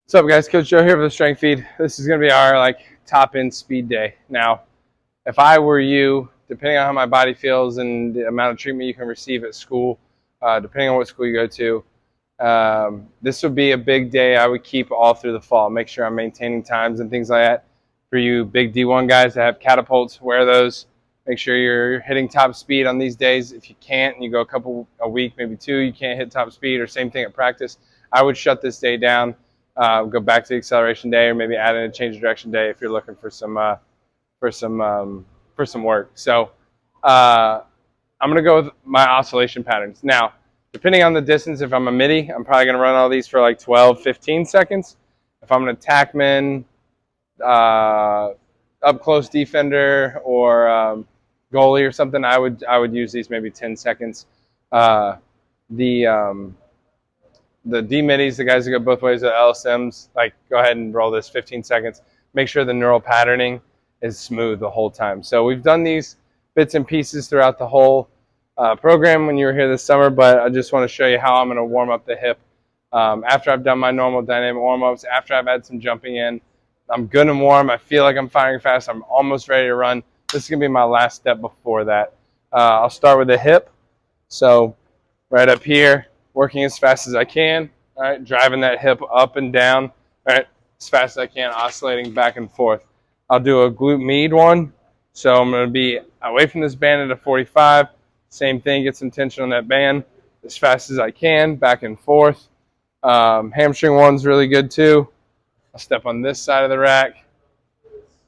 What's up, guys? Coach Joe here for the Strength Feed. This is going to be our top end speed day. Now, if I were you, depending on how my body feels and the amount of treatment you can receive at school, depending on what school you go to, this would be a big day I would keep all through the fall. Make sure I'm maintaining times and things like that. For you big D1 guys that have catapults, wear those. Make sure you're hitting top speed on these days. If you can't, and you go a week, maybe two, you can't hit top speed, or same thing at practice, I would shut this day down. Go back to the acceleration day, or maybe add in a change of direction day if you're looking for some work. So I'm gonna go with my oscillation patterns. Now, depending on the distance, if I'm a midi, I'm probably gonna run all these for like 12, 15 seconds. If I'm an attackman, up close defender, or goalie or something, I would use these maybe 10 seconds. The D-middies, the guys that go both ways, the LSMs, go ahead and roll this 15 seconds. Make sure the neural patterning is smooth the whole time. So we've done these bits and pieces throughout the whole program when you were here this summer, but I just want to show you how I'm going to warm up the hip. After I've done my normal dynamic warm-ups, after I've had some jumping in, I'm good and warm. I feel like I'm firing fast. I'm almost ready to run. This is going to be my last step before that. I'll start with the hip. So right up here, working as fast as I can, all right, driving that hip up and down, all right, as fast as I can, oscillating back and forth. I'll do a glute med one, so I'm going to be away from this band at a 45, same thing, get some tension on that band, as fast as I can, back and forth. Hamstring one's really good too. I'll step on this side of the rack,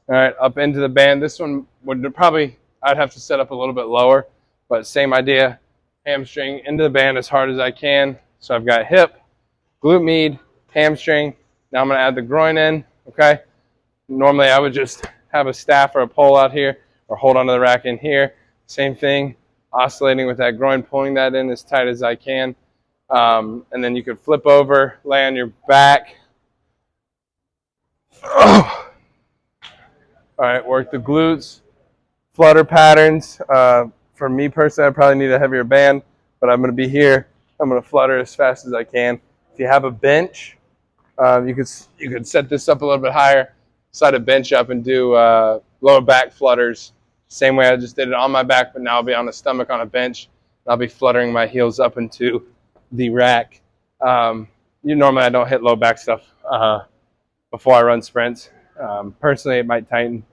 all right, up into the band. This one would probably, I'd have to set up a little bit lower, but same idea. Hamstring into the band as hard as I can. So I've got hip, glute med, hamstring. Now I'm going to add the groin in, okay? Normally I would just have a staff or a pole out here or hold onto the rack in here. Same thing, oscillating with that groin, pulling that in as tight as I can. And then you could flip over, lay on your back. Oh. All right, work the glutes, flutter patterns. For me personally, I probably need a heavier band, but I'm going to be here. I'm going to flutter as fast as I can. If you have a bench, you could set this up a little bit higher, slide a bench up and do lower back flutters. Same way I just did it on my back, but now I'll be on the stomach on a bench. I'll be fluttering my heels up into the rack. Normally I don't hit low back stuff before I run sprints. Personally, it might tighten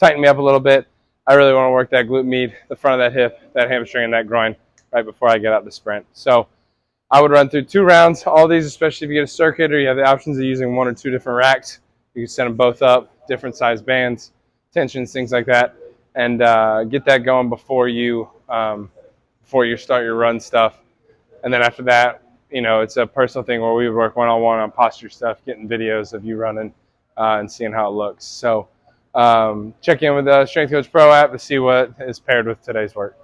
me up a little bit. I really want to work that glute med, the front of that hip, that hamstring, and that groin right before I get out the sprint. So I would run through 2 rounds. All these, especially if you get a circuit or you have the options of using 1 or 2 different racks, you can set them both up, different size bands, tensions, things like that, and get that going before you start your run stuff. And then after that, it's a personal thing where we would work one-on-one on posture stuff, getting videos of you running and seeing how it looks. So check in with the Strength Coach Pro app to see what is paired with today's work.